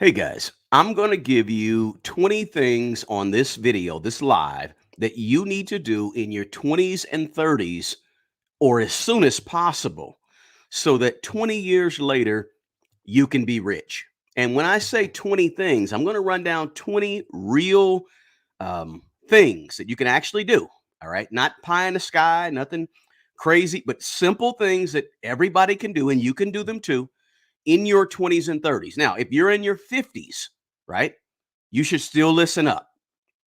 Hey guys, I'm going to give you 20 things on this video, this live, that you need to do in your 20s and 30s or as soon as possible so that 20 years later you can be rich. And when I say 20 things, I'm going to run down 20 real things that you can actually do. All right. Not pie in the sky, nothing crazy, but simple things that everybody can do and you can do them too in your 20s and 30s. Now, if you're in your 50s, right, you should still listen up,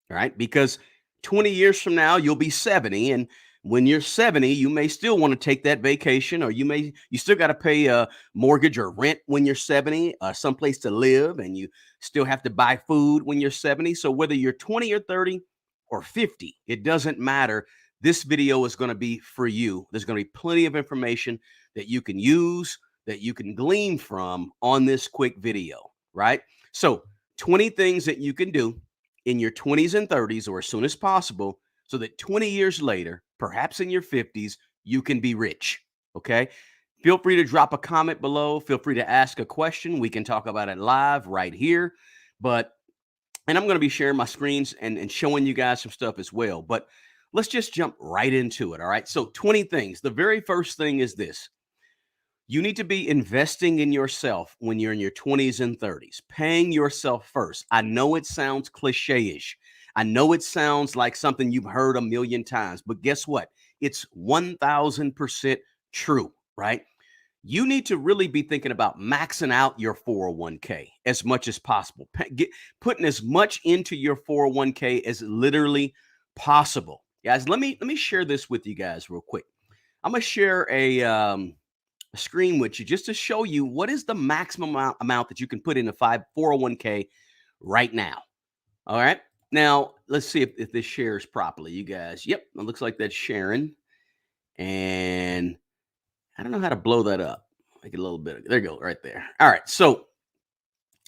right? Because 20 years from now, you'll be 70. And when you're 70, you may still want to take that vacation, or you still got to pay a mortgage or rent when you're 70, someplace to live, and you still have to buy food when you're 70. So whether you're 20 or 30 or 50, it doesn't matter. This video is going to be for you. There's going to be plenty of information that you can use, that you can glean from on this quick video, right? So 20 things that you can do in your 20s and 30s or as soon as possible so that 20 years later, perhaps in your 50s, you can be rich. Okay. Feel free to drop a comment below. Feel free to ask a question. We can talk about it live right here. But, and I'm going to be sharing my screens and showing you guys some stuff as well. But let's just jump right into it. All right. So 20 things. The very first thing is this: you need to be investing in yourself when you're in your 20s and 30s, paying yourself first. I know it sounds cliche-ish. I know it sounds like something you've heard a million times, but guess what? It's 1000% true, right? You need to really be thinking about maxing out your 401k as much as possible, putting as much into your 401k as literally possible. Guys, let me share this with you guys real quick. I'm gonna share a screen with you just to show you what is the maximum amount that you can put in a 401k right now. All right. Now, let's see if this shares properly, you guys. Yep. It looks like that's sharing. And I don't know how to blow that up. Make it a little bit. There you go. Right there. All right. So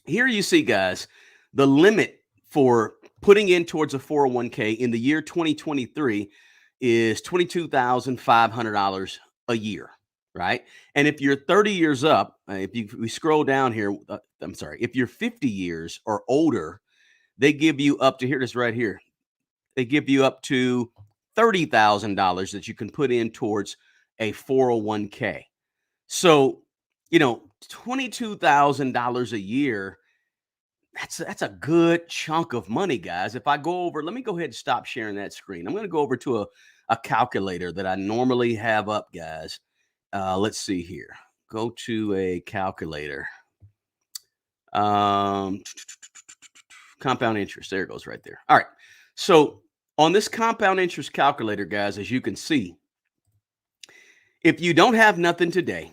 here you see, guys, the limit for putting in towards a 401k in the year 2023 is $22,500 a year, right? And if you're 30 years up, we scroll down here, I'm sorry, if you're 50 years or older, they give you up to, here it is right here. They give you up to $30,000 that you can put in towards a 401k. So, $22,000 a year, that's a good chunk of money, guys. If I go over, let me go ahead and stop sharing that screen. I'm going to go over to a calculator that I normally have up, guys. Let's see here. Go to a calculator. Compound interest. There it goes right there. All right. So on this compound interest calculator, guys, as you can see, if you don't have nothing today,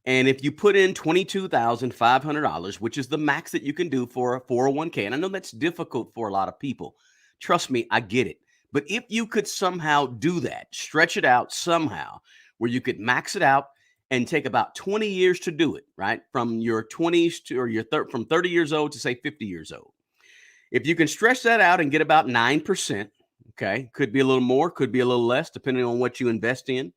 and if you put in $22,500, which is the max that you can do for a 401k, and I know that's difficult for a lot of people. Trust me, I get it. But if you could somehow do that, stretch it out somehow, where you could max it out and take about 20 years to do it, right? From your 20s to, or from 30 years old to say 50 years old. If you can stretch that out and get about 9%, okay, could be a little more, could be a little less, depending on what you invest in.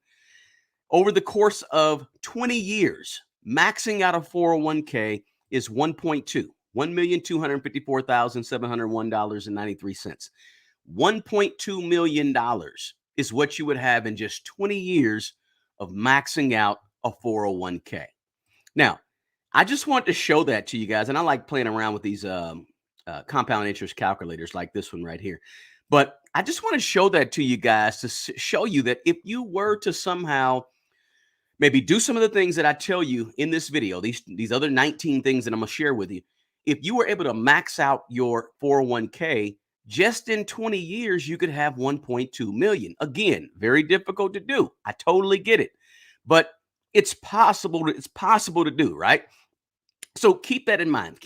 Over the course of 20 years, maxing out a 401k is 1.2, $1,254,701.93. $1.2 million is what you would have in just 20 years of maxing out a 401k. Now, I just want to show that to you guys, and I like playing around with these compound interest calculators like this one right here. But I just want to show that to you guys to show you that if you were to somehow maybe do some of the things that I tell you in this video, these other 19 things that I'm going to share with you, if you were able to max out your 401k, just in 20 years, you could have 1.2 million. Again, very difficult to do. I totally get it. But it's possible to do, right? So keep that in mind.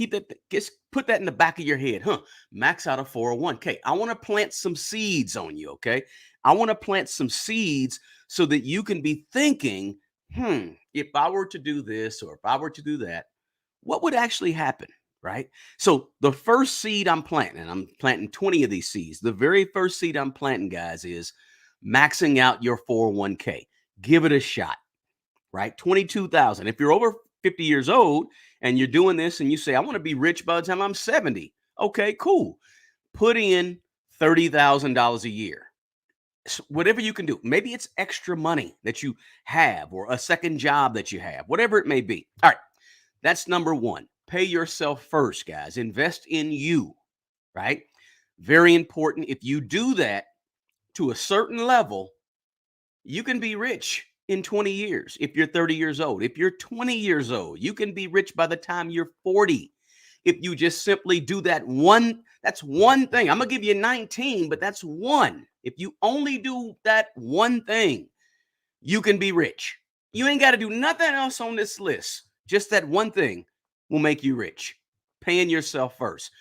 Just put that in the back of your head. Max out a 401k. I want to plant some seeds on you, okay? I want to plant some seeds so that you can be thinking, if I were to do this or if I were to do that, what would actually happen, right? So the first seed I'm planting, and I'm planting 20 of these seeds. The very first seed I'm planting, guys, is maxing out your 401k. Give it a shot, right? 22,000. If you're over 50 years old and you're doing this and you say, I want to be rich by the time I'm 70. Okay, cool. Put in $30,000 a year. Whatever you can do. Maybe it's extra money that you have or a second job that you have, whatever it may be. All right. That's number one. Pay yourself first, guys. Invest in you, right? Very important. If you do that to a certain level, you can be rich in 20 years if you're 30 years old. If you're 20 years old, you can be rich by the time you're 40. If you just simply do that's one thing. I'm going to give you 19, but that's one. If you only do that one thing, you can be rich. You ain't got to do nothing else on this list. Just that one thing will make you rich. Paying yourself first,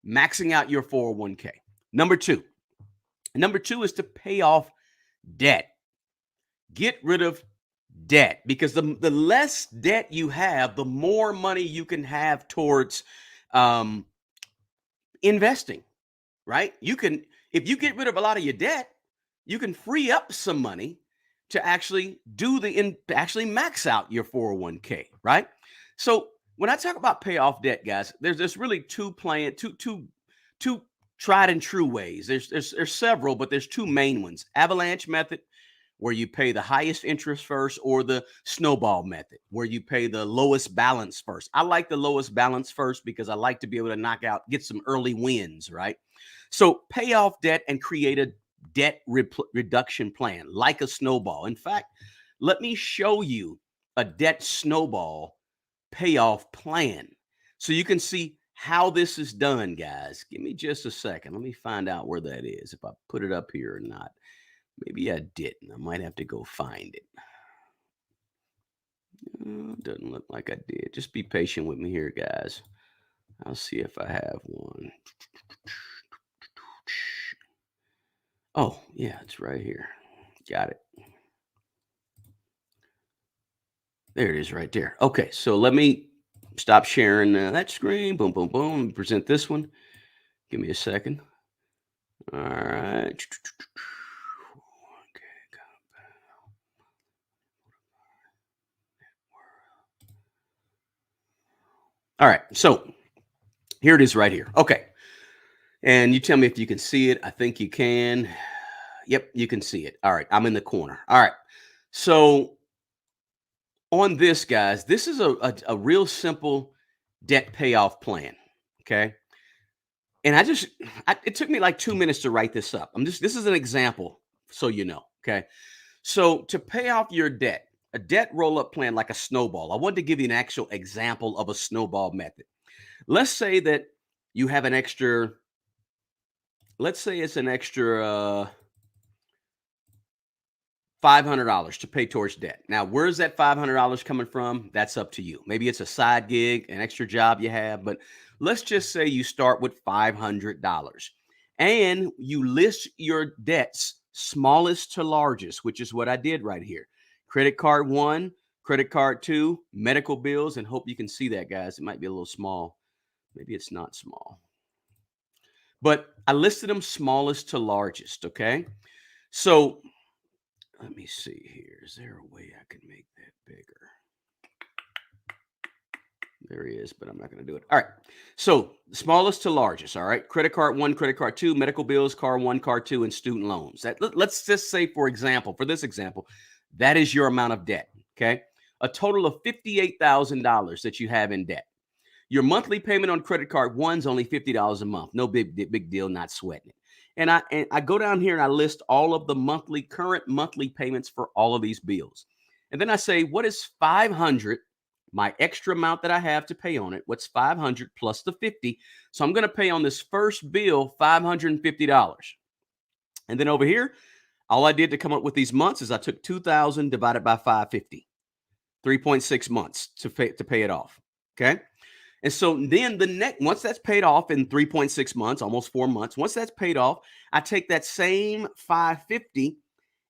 maxing out your 401k. Number two is to pay off debt. Get rid of debt, because the less debt you have, the more money you can have towards investing, right? If you get rid of a lot of your debt, you can free up some money to actually actually max out your 401k, right? So when I talk about pay off debt, guys, there's really two tried and true ways. There's several, but there's two main ones: avalanche method, where you pay the highest interest first, or the snowball method, where you pay the lowest balance first. I like the lowest balance first because I like to be able to get some early wins, right? So pay off debt and create a debt reduction plan like a snowball. In fact, let me show you a debt snowball payoff plan so you can see how this is done, guys. Give me just a second. Let me find out where that is, if I put it up here or not. Maybe I didn't. I might have to go find it. Doesn't look like I did. Just be patient with me here, guys. I'll see if I have one. Oh, yeah, it's right here. Got it. There it is right there. Okay, so let me stop sharing that screen. Boom, boom, boom. Present this one. Give me a second. All right. All right, so here it is right here. Okay, and you tell me if you can see it. I think you can. Yep, you can see it. All right, I'm in the corner. All right, so on this, guys, this is a real simple debt payoff plan. Okay, and it took me like 2 minutes to write this up. This is an example, so you know. Okay, so to pay off your debt, a debt roll up plan like a snowball. I wanted to give you an actual example of a snowball method. Let's say that you have an extra, let's say it's an extra $500 to pay towards debt. Now, where's that $500 coming from? That's up to you. Maybe it's a side gig, an extra job you have, but let's just say you start with $500 and you list your debts smallest to largest, which is what I did right here. Credit card one, credit card two, medical bills, and hope you can see that, guys. It might be a little small. Maybe it's not small, but I listed them smallest to largest. Okay. So let me see here. Is there a way I can make that bigger? There he is, but I'm not going to do it. All right. So smallest to largest. All right. Credit card one, credit card two, medical bills, car one, car two, and student loans. Let's just say, for this example, that is your amount of debt. Okay. A total of $58,000 that you have in debt. Your monthly payment on credit card one's only $50 a month. No big deal, not sweating it. And I go down here and I list all of the current monthly payments for all of these bills. And then I say, what is 500, my extra amount that I have to pay on it? What's 500 plus the 50? So I'm going to pay on this first bill $550. And then over here, all I did to come up with these months is I took 2,000 divided by 550, 3.6 months to pay it off. Okay. And so then once that's paid off in 3.6 months, almost 4 months, once that's paid off, I take that same 550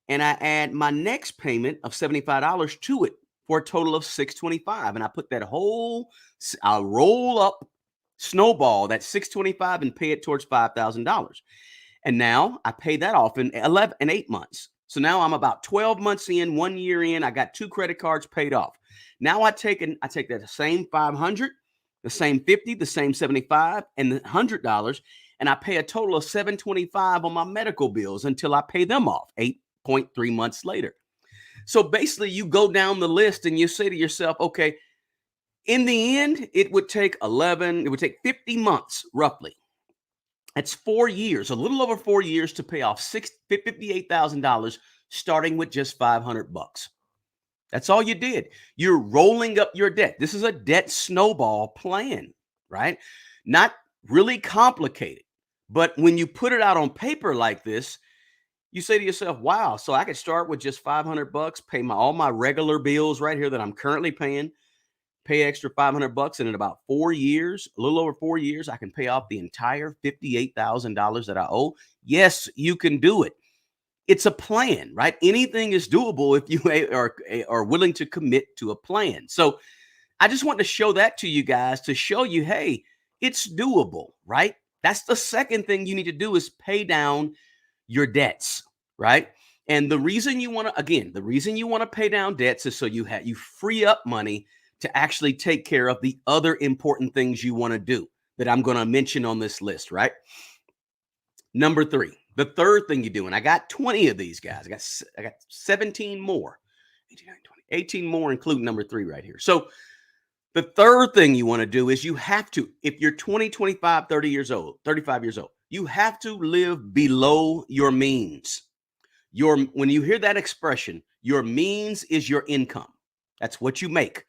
and I add my next payment of $75 to it for a total of 625. And I put I'll roll up snowball that 625 and pay it towards $5,000. And now I pay that off in 8 months. So now I'm about 12 months in, 1 year in, I got 2 credit cards paid off. Now I take that same 500, the same 50, the same 75, and the $100, and I pay a total of 725 on my medical bills until I pay them off 8.3 months later. So basically, you go down the list and you say to yourself, okay, in the end, it would take 50 months roughly. That's 4 years, a little over 4 years to pay off $58,000, starting with just 500 bucks. That's all you did. You're rolling up your debt. This is a debt snowball plan, right? Not really complicated. But when you put it out on paper like this, you say to yourself, wow, so I could start with just 500 bucks, pay all my regular bills right here that I'm currently paying, pay extra 500 bucks, and in about 4 years, a little over 4 years, I can pay off the entire $58,000 that I owe. Yes, you can do it. It's a plan, right? Anything is doable if you are willing to commit to a plan. So I just want to show that to you guys to show you, hey, it's doable, right? That's the second thing you need to do is pay down your debts, right? And the reason you want to, again, the reason you want to pay down debts is so you free up money to actually take care of the other important things you want to do that I'm going to mention on this list, right? Number three, the third thing you do, and I got 20 of these guys. I got 17 more, 18 more, including number three right here. So the third thing you want to do is you have to, if you're 20, 25, 30 years old, 35 years old, you have to live below your means. When you hear that expression, your means is your income. That's what you make.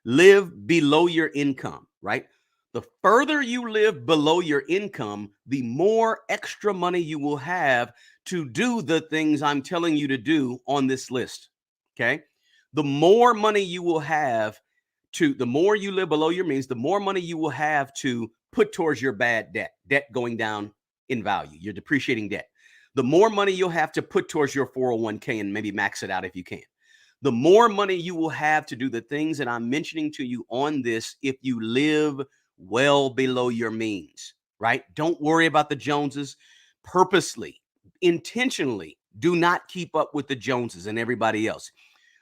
Live below your income, right? The further you live below your income, the more extra money you will have to do the things I'm telling you to do on this list. Okay. The more money you will have the more you live below your means, the more money you will have to put towards your bad debt going down in value, your depreciating debt. The more money you'll have to put towards your 401k and maybe max it out if you can. The more money you will have to do the things that I'm mentioning to you on this if you live well below your means, right? Don't worry about the Joneses. Purposely, intentionally, do not keep up with the Joneses and everybody else.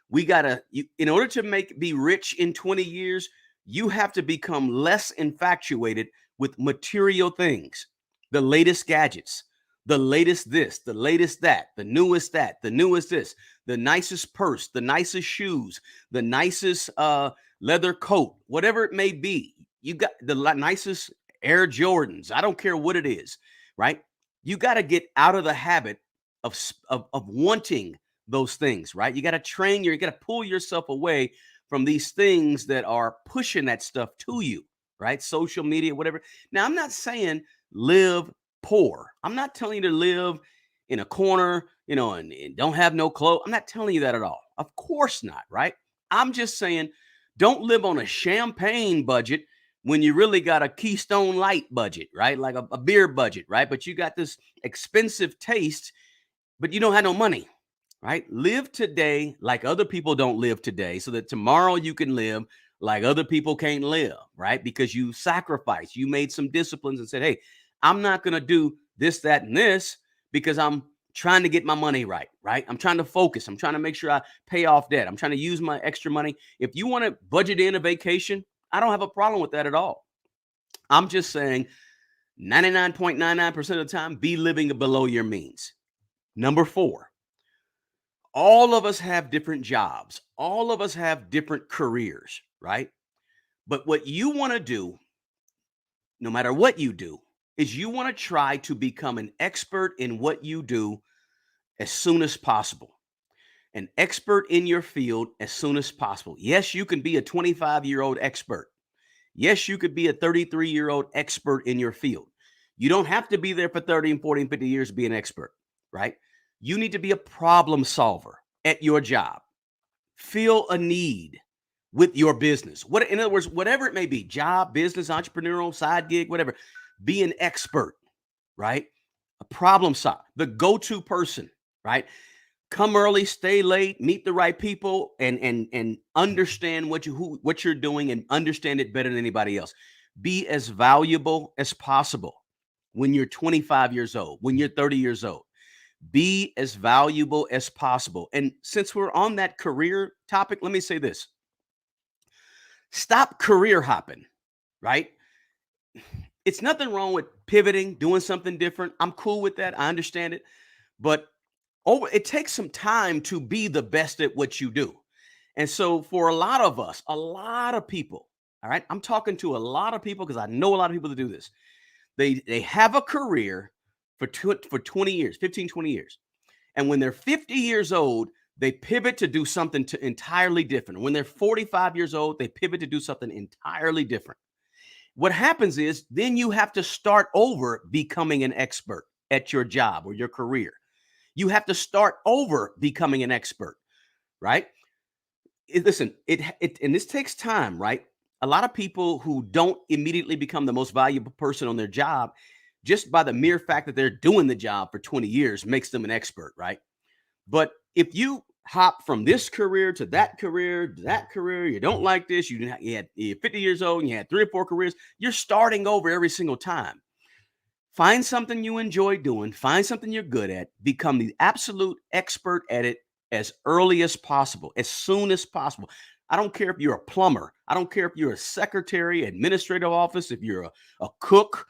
In order to be rich in 20 years, you have to become less infatuated with material things, the latest gadgets, the latest this, the latest that, the newest this, the nicest purse, the nicest shoes, the nicest leather coat, whatever it may be. You got the nicest Air Jordans. I don't care what it is, right? You got to get out of the habit of wanting those things, right? You got to pull yourself away from these things that are pushing that stuff to you, right? Social media, whatever. Now, I'm not saying live poor. I'm not telling you to live in a corner, and don't have no clothes. I'm not telling you that at all. Of course not, right? I'm just saying don't live on a champagne budget when you really got a Keystone Light budget, right? Like a beer budget, right? But you got this expensive taste, but you don't have no money, right? Live today like other people don't live today so that tomorrow you can live like other people can't live, right? Because you sacrificed, you made some disciplines and said, hey, I'm not going to do this, that, and this because I'm trying to get my money right? I'm trying to focus. I'm trying to make sure I pay off debt. I'm trying to use my extra money. If you want to budget in a vacation, I don't have a problem with that at all. I'm just saying 99.99% of the time, be living below your means. Number four, all of us have different jobs. All of us have different careers, right? But what you want to do, no matter what you do, is you want to try to become an expert in what you do as soon as possible. An expert in your field as soon as possible. Yes, you can be a 25-year-old expert. Yes, you could be a 33-year-old expert in your field. You don't have to be there for 30 and 40 and 50 years to be an expert, right? You need to be a problem solver at your job. Feel a need with your business. In other words, whatever it may be, job, business, entrepreneurial, side gig, whatever, be an expert, right? A problem solver, the go-to person, right? Come early, stay late, meet the right people, and understand what you're doing and understand it better than anybody else. Be as valuable as possible when you're 25 years old, when you're 30 years old. Be as valuable as possible. And since we're on that career topic, let me say this. Stop career hopping, right? It's nothing wrong with pivoting, doing something different. I'm cool with that. I understand it. But it takes some time to be the best at what you do. And so for a lot of us, a lot of people, all right, I'm talking to a lot of people because I know a lot of people that do this. They have a career for 20 years, 15, 20 years. And when they're 50 years old, they pivot to do something entirely different. When they're 45 years old, they pivot to do something entirely different. What happens is then you have to start over becoming an expert at your job or your career. You have to start over becoming an expert, right? Listen, and this takes time, right? A lot of people who don't immediately become the most valuable person on their job, just by the mere fact that they're doing the job for 20 years makes them an expert, right? But if you hop from this career to that career, you don't like this, you're 50 years old and you had 3 or 4 careers, you're starting over every single time. Find something you enjoy doing, find something you're good at, become the absolute expert at it as early as possible, as soon as possible. I don't care if you're a plumber, I don't care if you're a secretary, administrative office, if you're a cook,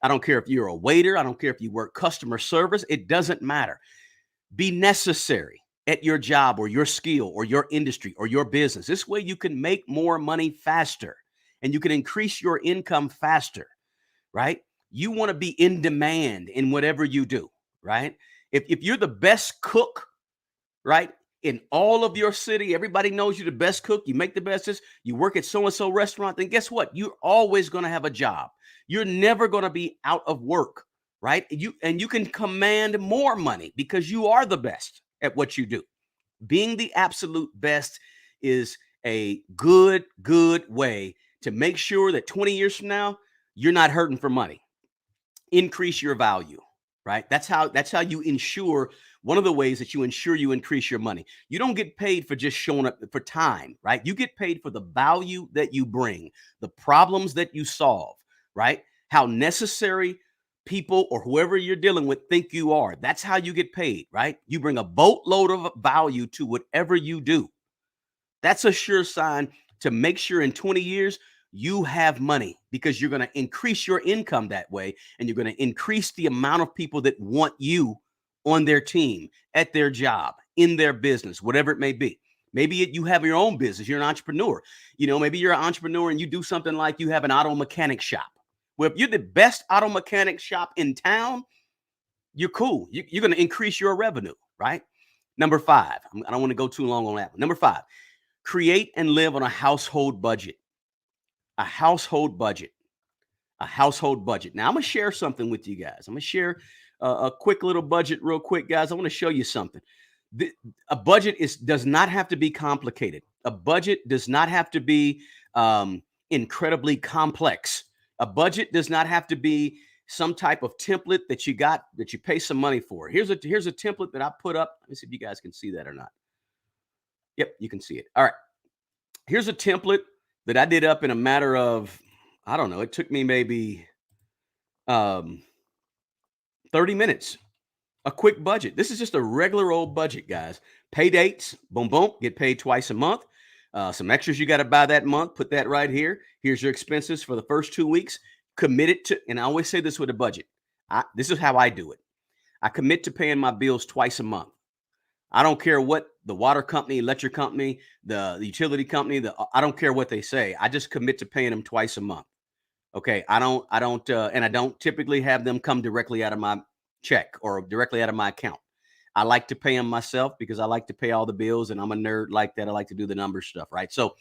I don't care if you're a waiter, I don't care if you work customer service, it doesn't matter. Be necessary at your job or your skill or your industry or your business. This way you can make more money faster and you can increase your income faster, right? You want to be in demand in whatever you do, right? If you're the best cook, right, in all of your city, everybody knows you're the best cook, you make the bestest, you work at so and so restaurant, then guess what? You're always going to have a job. You're never going to be out of work, right? You can command more money because you are the best at what you do. Being the absolute best is a good way to make sure that 20 years from now, you're not hurting for money. Increase your value, right? That's how you ensure, one of the ways that you ensure you increase your money. You don't get paid for just showing up for time, right? You get paid for the value that you bring, the problems that you solve, right? How necessary people or whoever you're dealing with think you are. That's how you get paid, right? You bring a boatload of value to whatever you do. That's a sure sign to make sure in 20 years you have money, because you're going to increase your income that way and you're going to increase the amount of people that want you on their team, at their job, in their business, whatever it may be. Maybe you have your own business, you're an entrepreneur. Maybe you're an entrepreneur and you do something like you have an auto mechanic shop. Well, if you're the best auto mechanic shop in town, you're cool. You're going to increase your revenue, right? Number five, I don't want to go too long on that one. Number five, create and live on a household budget. A household budget. A household budget. Now, I'm going to share something with you guys. I'm going to share a quick little budget real quick, guys. I want to show you something. A budget does not have to be complicated. A budget does not have to be incredibly complex. A budget does not have to be some type of template that you pay some money for. Here's a template that I put up. Let me see if you guys can see that or not. Yep, you can see it. All right. Here's a template that I did up in a matter of, I don't know, it took me maybe 30 minutes. A quick budget. This is just a regular old budget, guys. Pay dates, boom, boom, get paid twice a month. Some extras you got to buy that month, put that right here. Here's your expenses for the first 2 weeks. Commit it to, and I always say this with a budget. This is how I do it. I commit to paying my bills twice a month. I don't care what the water company, electric company, the utility company, I don't care what they say. I just commit to paying them twice a month. Okay. And I don't typically have them come directly out of my check or directly out of my account. I like to pay them myself because I like to pay all the bills and I'm a nerd like that. I like to do the numbers stuff. Right. So,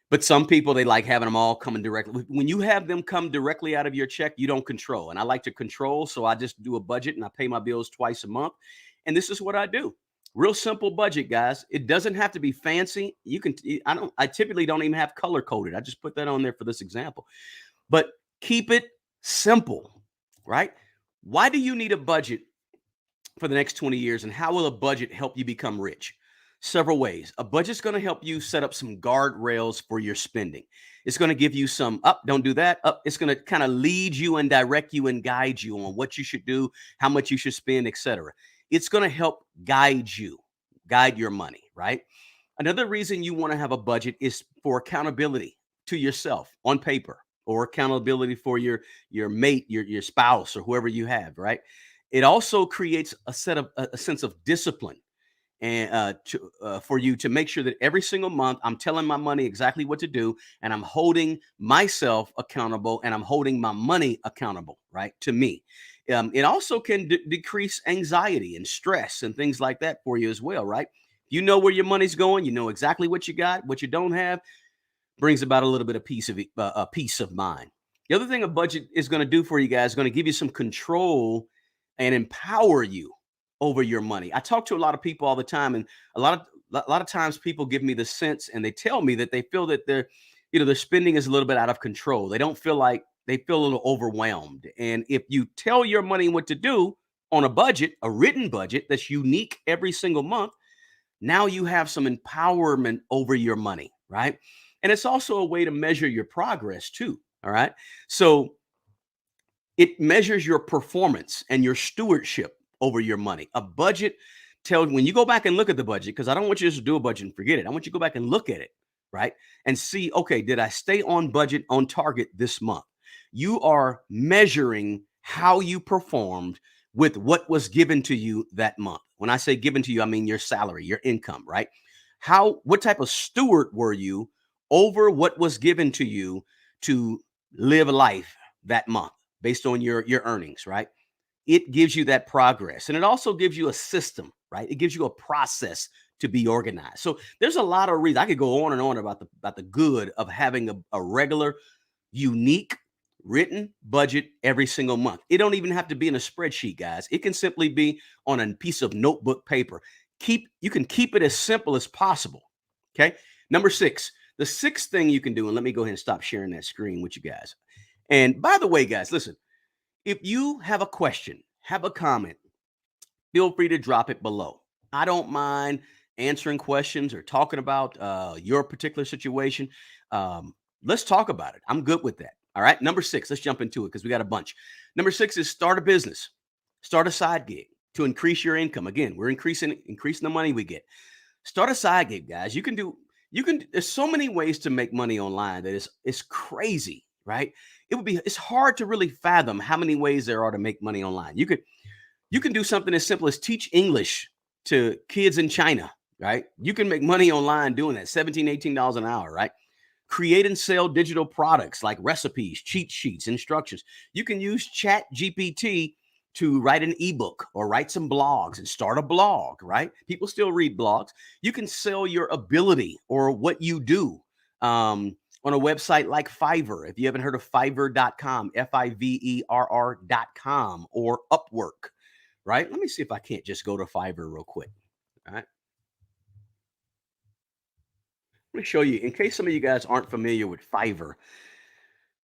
but some people, they like having them all coming directly. When you have them come directly out of your check, you don't control. And I like to control. So I just do a budget and I pay my bills twice a month. And this is what I do. Real simple budget, guys. It doesn't have to be fancy. I typically don't even have color coded. I just put that on there for this example. But keep it simple, right? Why do you need a budget for the next 20 years, and how will a budget help you become rich? Several ways. A budget's going to help you set up some guardrails for your spending. It's going to give you some up, don't do that. Up, it's going to kind of lead you and direct you and guide you on what you should do, how much you should spend, etc. It's going to help guide your money, right? Another reason you want to have a budget is for accountability, to yourself on paper, or accountability for your mate, your spouse, or whoever you have, right? It also creates a sense of discipline, and for you to make sure that every single month I'm telling my money exactly what to do, and I'm holding myself accountable, and I'm holding my money accountable, right, to me. It also can decrease anxiety and stress and things like that for you as well, right? You know where your money's going, you know exactly what you got, what you don't have, brings about a little bit of peace of mind. The other thing a budget is going to do for you guys is going to give you some control and empower you over your money. I talk to a lot of people all the time, and a lot of times people give me the sense, and they tell me that they feel that their spending is a little bit out of control. They feel a little overwhelmed. And if you tell your money what to do on a budget, a written budget that's unique every single month, now you have some empowerment over your money, right? And it's also a way to measure your progress too. All right. So it measures your performance and your stewardship over your money. A budget tells, when you go back and look at the budget, because I don't want you just to do a budget and forget it. I want you to go back and look at it, right? And see, okay, did I stay on budget, on target this month? You are measuring how you performed with what was given to you that month. When I say given to you, I mean your salary, your income, right? What type of steward were you over what was given to you to live life that month based on your earnings, right? It gives you that progress, and it also gives you a system, right? It gives you a process to be organized. So there's a lot of reasons. I could go on and on about the good of having a regular, unique, written budget every single month. It don't even have to be in a spreadsheet, guys. It can simply be on a piece of notebook paper. You can keep it as simple as possible. Okay. Number six, the sixth thing you can do, and let me go ahead and stop sharing that screen with you guys. And by the way, guys, listen, if you have a question, have a comment, feel free to drop it below. I don't mind answering questions or talking about your particular situation. Let's talk about it. I'm good with that. All right. Number six, let's jump into it because we got a bunch. Number six is start a business, start a side gig to increase your income. Again, we're increasing the money we get. Start a side gig, guys. There's so many ways to make money online that it's crazy, right? It's hard to really fathom how many ways there are to make money online. You can do something as simple as teach English to kids in China, right? You can make money online doing that, 17, $18 an hour, right? Create and sell digital products like recipes, cheat sheets, instructions. You can use Chat GPT to write an ebook or write some blogs and start a blog, right? People still read blogs. You can sell your ability or what you do on a website like Fiverr. If you haven't heard of Fiverr.com, Fiverr.com, or Upwork, right? Let me see if I can't just go to Fiverr real quick. All right. Let me show you, in case some of you guys aren't familiar with Fiverr.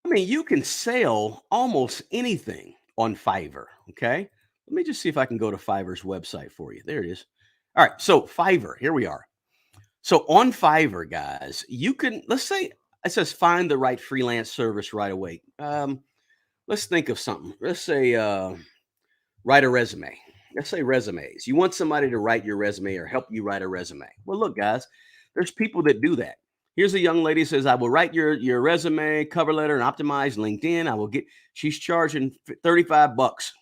I mean, you can sell almost anything on Fiverr. Okay. Let me just see if I can go to Fiverr's website for you. There it is. All right. So, Fiverr, here we are. So, on Fiverr, guys, let's say it says find the right freelance service right away. Let's think of something. Let's say, write a resume. Let's say resumes. You want somebody to write your resume or help you write a resume. Well, look, guys, there's people that do that. Here's a young lady says, I will write your resume, cover letter, and optimize LinkedIn. She's charging 35 bucks.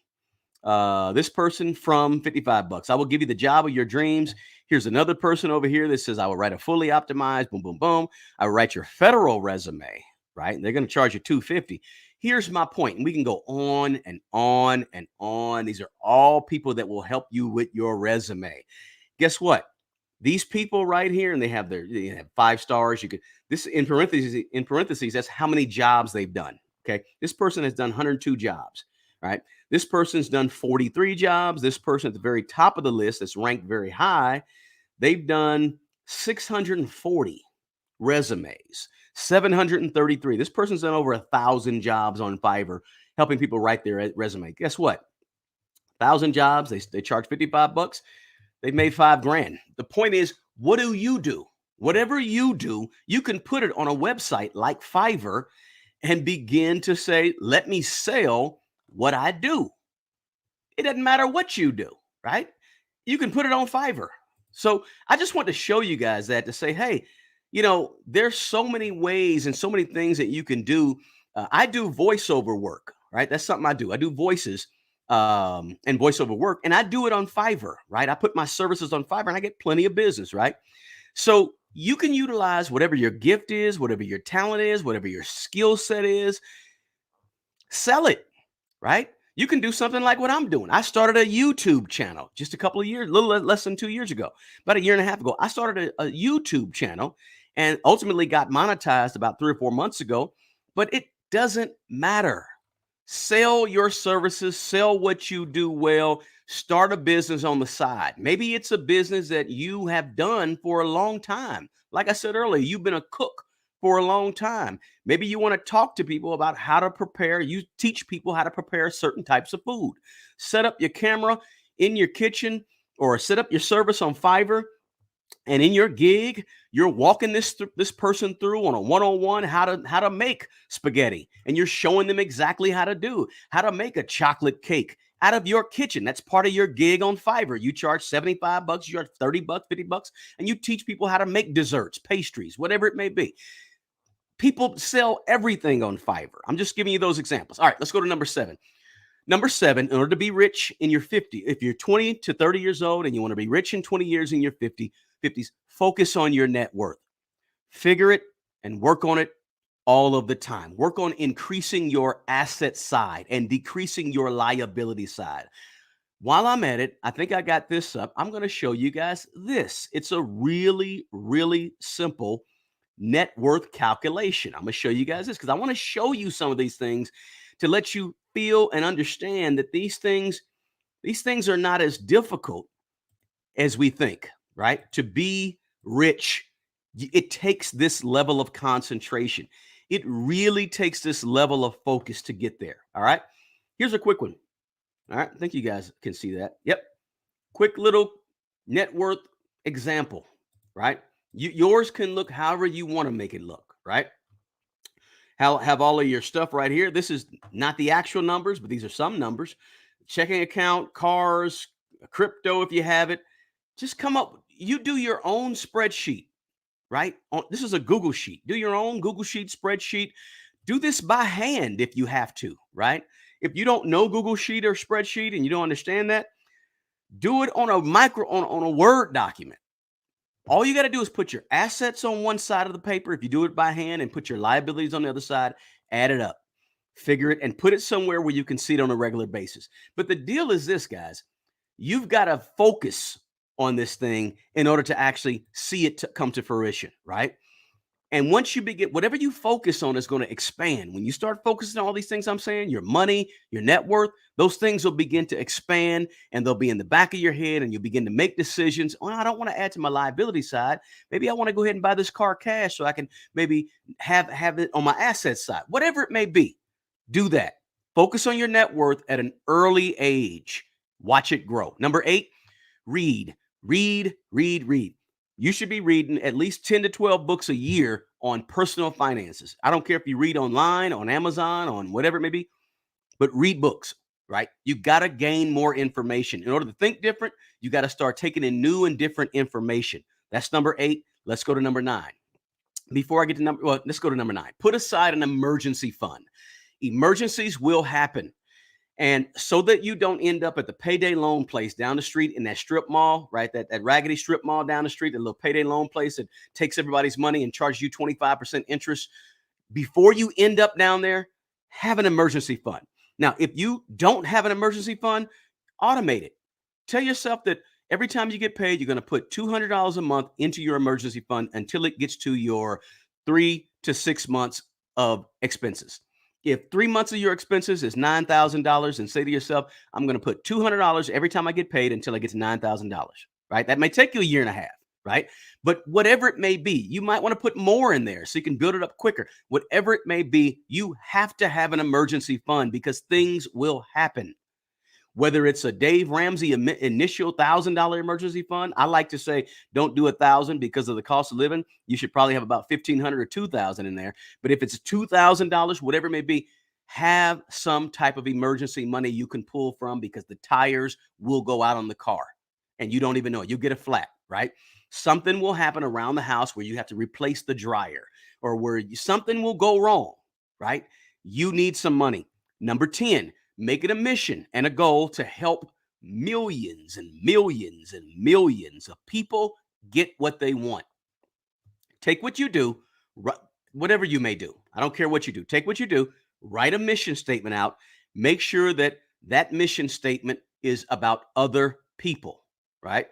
This person from 55 bucks. I will give you the job of your dreams. Here's another person over here that says, I will write a fully optimized, boom, boom, boom. I will write your federal resume, right? They're going to charge you 250. Here's my point, and we can go on and on and on. These are all people that will help you with your resume. Guess what? These people right here, and they have 5 stars. You could this in parentheses, that's how many jobs they've done. Okay. This person has done 102 jobs. Right. This person's done 43 jobs. This person at the very top of the list that's ranked very high, they've done 640 resumes, 733. This person's done over 1,000 jobs on Fiverr, helping people write their resume. Guess what? 1,000 jobs. They charge 55 bucks. They've made 5 grand. The point is, what do you do? Whatever you do, you can put it on a website like Fiverr and begin to say, let me sell what I do. It doesn't matter what you do, right? You can put it on Fiverr. So I just want to show you guys that to say, hey, there's so many ways and so many things that you can do. I do voiceover work, right? That's something I do. I do voices and voiceover work, and I do it on Fiverr, right? I put my services on Fiverr and I get plenty of business, right? So you can utilize whatever your gift is, whatever your talent is, whatever your skill set is, sell it, right? You can do something like what I'm doing. I started a YouTube channel just a couple of years, a little less than 2 years ago, about a year and a half ago. I started a YouTube channel and ultimately got monetized about 3 or 4 months ago, but it doesn't matter. Sell your services, sell what you do well, start a business on the side. Maybe it's a business that you have done for a long time. Like I said earlier, you've been a cook for a long time. Maybe you want to talk to people about how to prepare. You teach people how to prepare certain types of food. Set up your camera in your kitchen or set up your service on Fiverr, and in your gig, you're walking this person through on a one-on-one how to make spaghetti, and you're showing them exactly how to make a chocolate cake out of your kitchen. That's part of your gig on Fiverr. You charge 75 bucks, you charge 30 bucks, 50 bucks, and you teach people how to make desserts, pastries, whatever it may be. People sell everything on Fiverr. I'm just giving you those examples. All right, let's go to number 7. Number 7, in order to be rich in your 50, if you're 20 to 30 years old and you want to be rich in 20 years in your 50s, focus on your net worth. Figure it and work on it all of the time. Work on increasing your asset side and decreasing your liability side. While I'm at it, I think I got this up. I'm going to show you guys this. It's a really, really simple net worth calculation. I'm going to show you guys this because I want to show you some of these things to let you feel and understand that these things are not as difficult as we think, right? To be rich, it takes this level of concentration. It really takes this level of focus to get there. All right. Here's a quick one. All right. I think you guys can see that. Yep. Quick little net worth example, right? Yours can look however you want to make it look, right? Have all of your stuff right here. This is not the actual numbers, but these are some numbers. Checking account, cars, crypto if you have it. Just come up, you do your own spreadsheet, right? This is a Google sheet. Do your own Google sheet spreadsheet. Do this by hand if you have to, right? If you don't know Google sheet or spreadsheet and you don't understand that, do it on on a Word document. All you got to do is put your assets on one side of the paper if you do it by hand, and put your liabilities on the other side, add it up, figure it, and put it somewhere where you can see it on a regular basis. But the deal is this, guys, you've got to focus on this thing in order to actually see it come to fruition, right? And once you begin, whatever you focus on is going to expand. When you start focusing on all these things I'm saying, your money, your net worth, those things will begin to expand, and they'll be in the back of your head, and you'll begin to make decisions. Oh, I don't want to add to my liability side. Maybe I want to go ahead and buy this car cash so I can maybe have it on my asset side. Whatever it may be, do that. Focus on your net worth at an early age. Watch it grow. Number 8, read, read. You should be reading at least 10 to 12 books a year on personal finances. I don't care if you read online, on Amazon, on whatever it may be, but read books, right? You got to gain more information. In order to think different, you got to start taking in new and different information. That's number 8. Let's go to number 9. Before I get to let's go to number 9. Put aside an emergency fund. Emergencies will happen. And so that you don't end up at the payday loan place down the street in that strip mall, right? That raggedy strip mall down the street, the little payday loan place that takes everybody's money and charges you 25% interest. Before you end up down there, have an emergency fund. Now, if you don't have an emergency fund, automate it. Tell yourself that every time you get paid, you're going to put $200 a month into your emergency fund until it gets to your 3 to 6 months of expenses. If 3 months of your expenses is $9,000, and say to yourself, I'm going to put $200 every time I get paid until I get to $9,000, right? That may take you a year and a half, right? But whatever it may be, you might want to put more in there so you can build it up quicker. Whatever it may be, you have to have an emergency fund because things will happen. Whether it's a Dave Ramsey initial $1,000 emergency fund, I like to say don't do 1,000 because of the cost of living. You should probably have about 1,500 or 2,000 in there. But if it's $2,000, whatever it may be, have some type of emergency money you can pull from because the tires will go out on the car and you don't even know it. You'll get a flat, right? Something will happen around the house where you have to replace the dryer or where something will go wrong, right? You need some money. Number 10, make it a mission and a goal to help millions and millions and millions of people get what they want. Take what you do, whatever you may do. I don't care what you do. Take what you do, write a mission statement out. Make sure that that mission statement is about other people, right?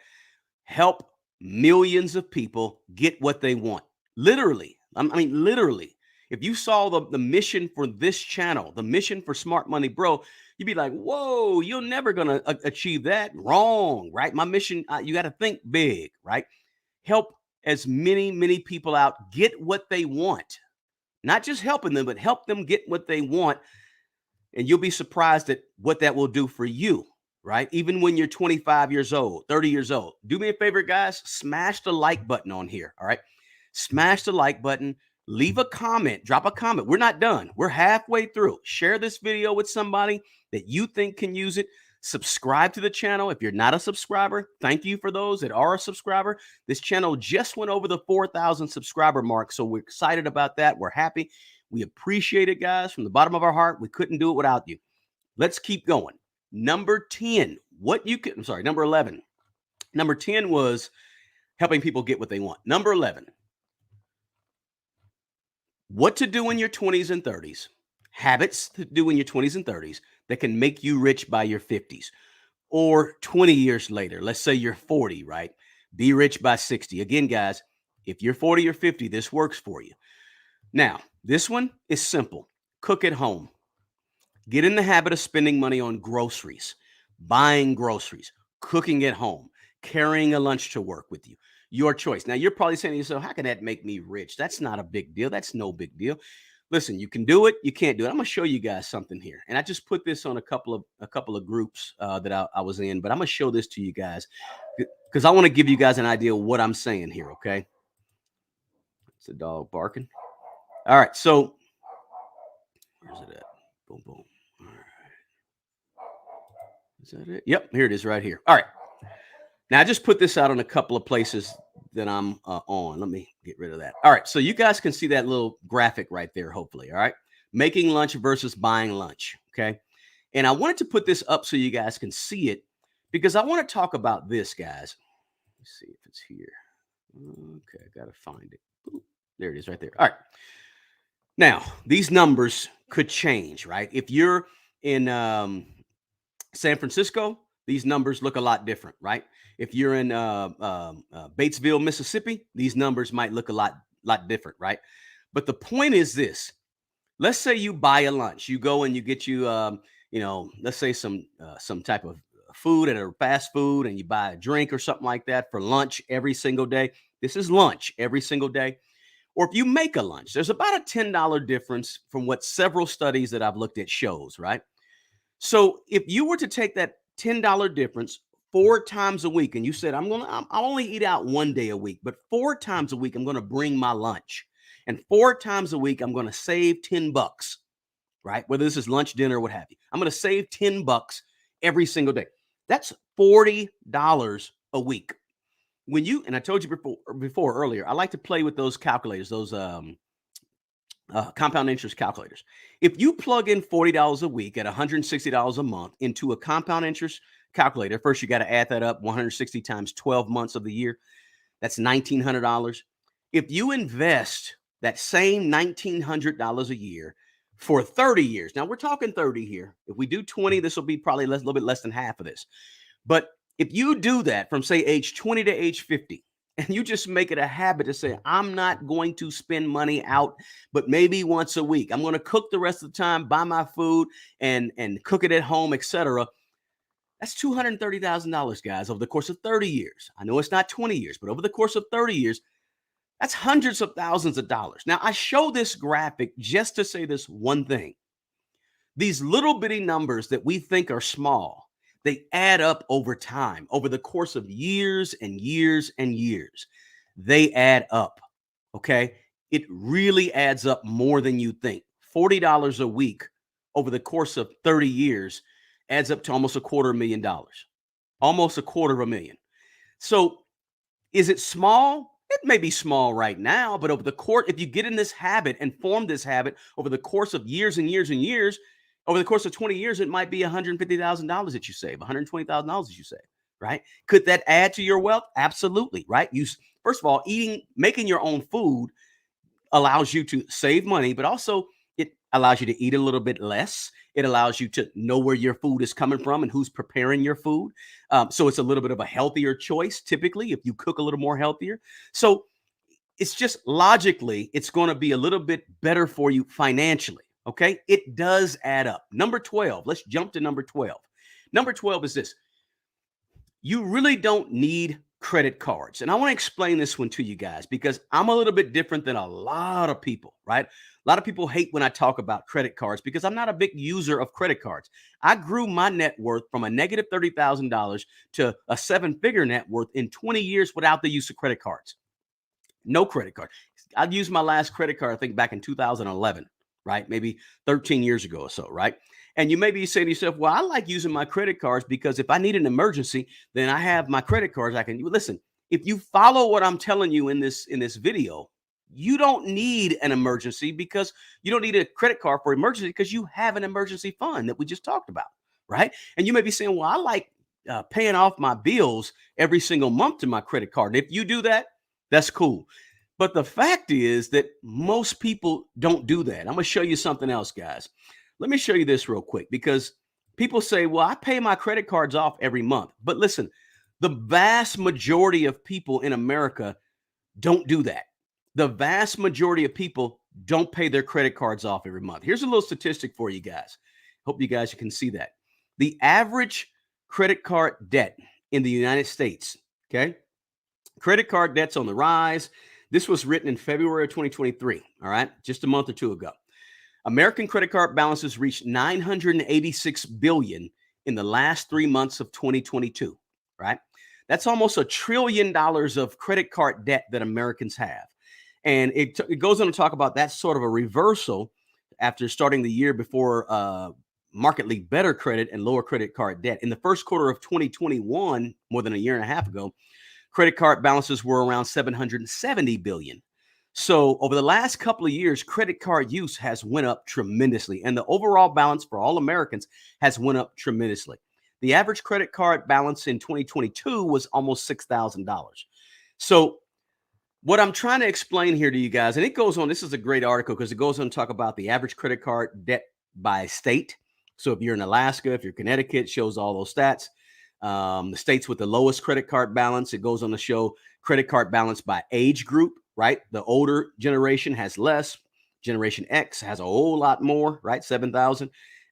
Help millions of people get what they want. Literally. I mean, literally. If you saw the mission for this channel, the mission for Smart Money Bro, you'd be like, whoa, you're never going to achieve that. Wrong, right? My mission, you got to think big, right? Help as many people out get what they want. Not just helping them, but help them get what they want. And you'll be surprised at what that will do for you, right? Even when you're 25 years old, 30 years old. Do me a favor, guys, smash the like button on here, all right? Smash the like button, leave a comment, drop a comment. We're not done. We're halfway through. Share this video with somebody that you think can use it. Subscribe to the channel. If you're not a subscriber, thank you for those that are a subscriber. This channel just went over the 4,000 subscriber mark, so we're excited about that. We're happy. We appreciate it, guys, from the bottom of our heart. We couldn't do it without you. Let's keep going. Number 10, number 11. Number 10 was helping people get what they want. Number 11, what to do in your 20s and 30s, habits to do in your 20s and 30s that can make you rich by your 50s or 20 years later. Let's say you're 40, right? Be rich by 60. Again, guys, if you're 40 or 50, this works for you. Now, this one is simple. Cook at home. Get in the habit of spending money on groceries, buying groceries, cooking at home, carrying a lunch to work with you. Your choice. Now, you're probably saying to yourself, how can that make me rich? That's not a big deal. That's no big deal. Listen, you can do it. You can't do it. I'm going to show you guys something here. And I just put this on a couple of groups that I was in, but I'm going to show this to you guys because I want to give you guys an idea of what I'm saying here, okay? It's a dog barking. All right, so where's it at? Boom, boom. All right. Is that it? Yep, here it is right here. All right. Now, I just put this out on a couple of places that I'm on. Let me get rid of that. All right, so you guys can see that little graphic right there, hopefully, all right? Making lunch versus buying lunch, okay? And I wanted to put this up so you guys can see it because I want to talk about this, guys. Let's see if it's here. Okay, I got to find it. Ooh, there it is right there. All right. Now, these numbers could change, right? If you're in San Francisco, these numbers look a lot different, right? If you're in Batesville, Mississippi, these numbers might look a lot different, right? But the point is this: let's say you buy a lunch, you go and you get you, let's say some type of food at a fast food, and you buy a drink or something like that for lunch every single day. This is lunch every single day. Or if you make a lunch, there's about a $10 difference from what several studies that I've looked at shows, right? So if you were to take that $10 difference 4 times a week, and you said, I'll only eat out 1 day a week, but 4 times a week, I'm going to bring my lunch. And 4 times a week, I'm going to save $10, right? Whether this is lunch, dinner, what have you. I'm going to save $10 every single day. That's $40 a week. When you, and I told you before earlier, I like to play with those calculators, those compound interest calculators. If you plug in $40 a week at $160 a month into a compound interest calculator, first you got to add that up, 160 times 12 months of the year. That's $1,900. If you invest that same $1,900 a year for 30 years, now we're talking 30 here. If we do 20, this will be probably a little bit less than half of this. But if you do that from, say, age 20 to age 50, and you just make it a habit to say, I'm not going to spend money out, but maybe once a week. I'm going to cook the rest of the time, buy my food, and cook it at home, etc. That's $230,000, guys, over the course of 30 years. I know it's not 20 years, but over the course of 30 years, that's hundreds of thousands of dollars. Now, I show this graphic just to say this one thing. These little bitty numbers that we think are small, they add up over time, over the course of years and years and years. They add up, okay? It really adds up more than you think. $40 a week over the course of 30 years adds up to almost $250,000. Almost $250,000. So Is it small? It may be small right now, but over the course, if you get in this habit and form this habit over the course of years and years and years, over the course of 20 years, it might be $150,000 that you save, $120,000 that you save, right? Could that add to your wealth? Absolutely, right? First of all, making your own food allows you to save money, but also it allows you to eat a little bit less. It allows you to know where your food is coming from and who's preparing your food. So it's a little bit of a healthier choice, typically, if you cook a little more healthier. So it's just logically, it's going to be a little bit better for you financially. Okay. It does add up. Number 12, let's jump to number 12. Number 12 is this: you really don't need credit cards. And I want to explain this one to you guys because I'm a little bit different than a lot of people, right? A lot of people hate when I talk about credit cards because I'm not a big user of credit cards. I grew my net worth from a negative $30,000 to a seven-figure net worth in 20 years without the use of credit cards. No credit card. I've used my last credit card, I think, back in 2011, right? Maybe 13 years ago or so, right? And you may be saying to yourself, well, I like using my credit cards because if I need an emergency, then I have my credit cards. I can listen. If you follow what I'm telling you in this video, you don't need an emergency because you don't need a credit card for emergency because you have an emergency fund that we just talked about, right? And you may be saying, well, I like paying off my bills every single month to my credit card. And if you do that, that's cool. But the fact is that most people don't do that. I'm going to show you something else, guys. Let me show you this real quick because people say, well, I pay my credit cards off every month. But listen, the vast majority of people in America don't do that. The vast majority of people don't pay their credit cards off every month. Here's a little statistic for you guys. Hope you guys can see that. The average credit card debt in the United States, okay? Credit card debt's on the rise. This was written in February of 2023, all right? Just a month or two ago. American credit card balances reached 986 billion in the last 3 months of 2022, right? That's almost $1 trillion of credit card debt that Americans have. And it goes on to talk about that sort of a reversal after starting the year before markedly better credit and lower credit card debt. In the first quarter of 2021, more than a year and a half ago, credit card balances were around 770 billion. So over the last couple of years, credit card use has went up tremendously, and the overall balance for all Americans has went up tremendously. The average credit card balance in 2022 was almost $6,000. So what I'm trying to explain here to you guys, and it goes on, this is a great article because it goes on to talk about the average credit card debt by state. So if you're in Alaska, if you're Connecticut, it shows all those stats. The states with the lowest credit card balance, it goes on to show credit card balance by age group, right? The older generation has less. Generation X has a whole lot more, right? 7,000.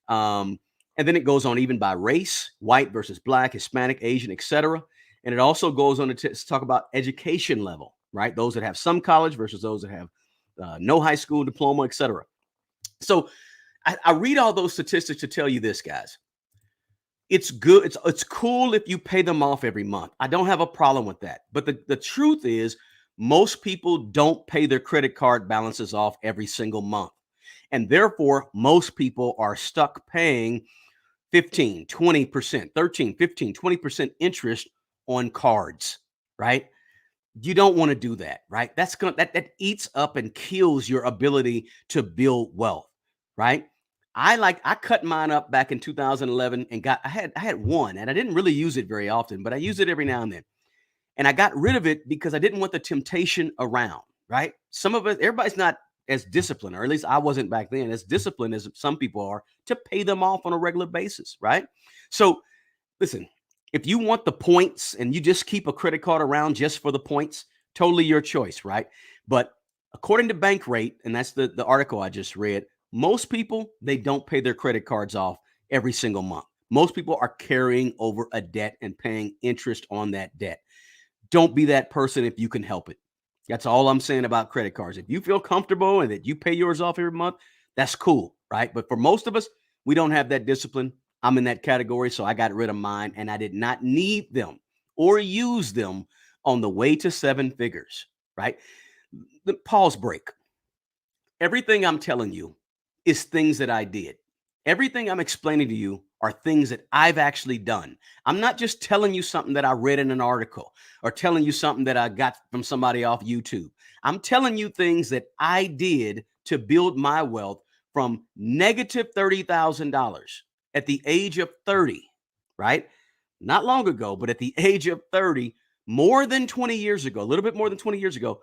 And then it goes on even by race, white versus black, Hispanic, Asian, etc. And it also goes on to talk about education level, right? Those that have some college versus those that have no high school diploma, etc. So I read all those statistics to tell you this, guys. It's good. It's cool if you pay them off every month. I don't have a problem with that. But the truth is, most people don't pay their credit card balances off every single month. And therefore, most people are stuck paying 15, 20%, 13, 15, 20% interest on cards, right? You don't want to do that, right? That eats up and kills your ability to build wealth, right? I cut mine up back in 2011 and I had one and I didn't really use it very often, but I use it every now and then. And I got rid of it because I didn't want the temptation around, right? Some of us, everybody's not as disciplined, or at least I wasn't back then, as disciplined as some people are to pay them off on a regular basis, right? So listen, if you want the points and you just keep a credit card around just for the points, totally your choice, right? But according to Bankrate, and that's the article I just read, most people, they don't pay their credit cards off every single month. Most people are carrying over a debt and paying interest on that debt. Don't be that person if you can help it. That's all I'm saying about credit cards. If you feel comfortable and that you pay yours off every month, that's cool, right? But for most of us, we don't have that discipline. I'm in that category, so I got rid of mine and I did not need them or use them on the way to seven figures, right? The pause break. Everything I'm telling you is things that I did. Everything I'm explaining to you are things that I've actually done. I'm not just telling you something that I read in an article or telling you something that I got from somebody off YouTube. I'm telling you things that I did to build my wealth from negative $30,000 at the age of 30, right? Not long ago, but at the age of 30, more than 20 years ago, a little bit more than 20 years ago,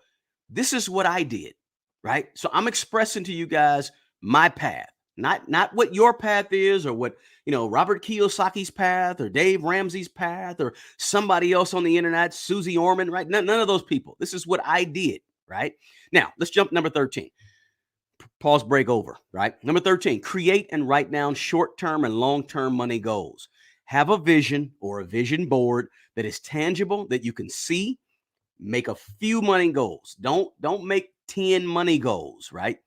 this is what I did, right? So I'm expressing to you guys my path, not what your path is or what, Robert Kiyosaki's path or Dave Ramsey's path or somebody else on the internet, Susie Orman, right? None of those people. This is what I did, right? Now, let's jump to number 13. Pause, break over, right? Number 13, create and write down short-term and long-term money goals. Have a vision or a vision board that is tangible, that you can see. Make a few money goals. Don't make 10 money goals, right?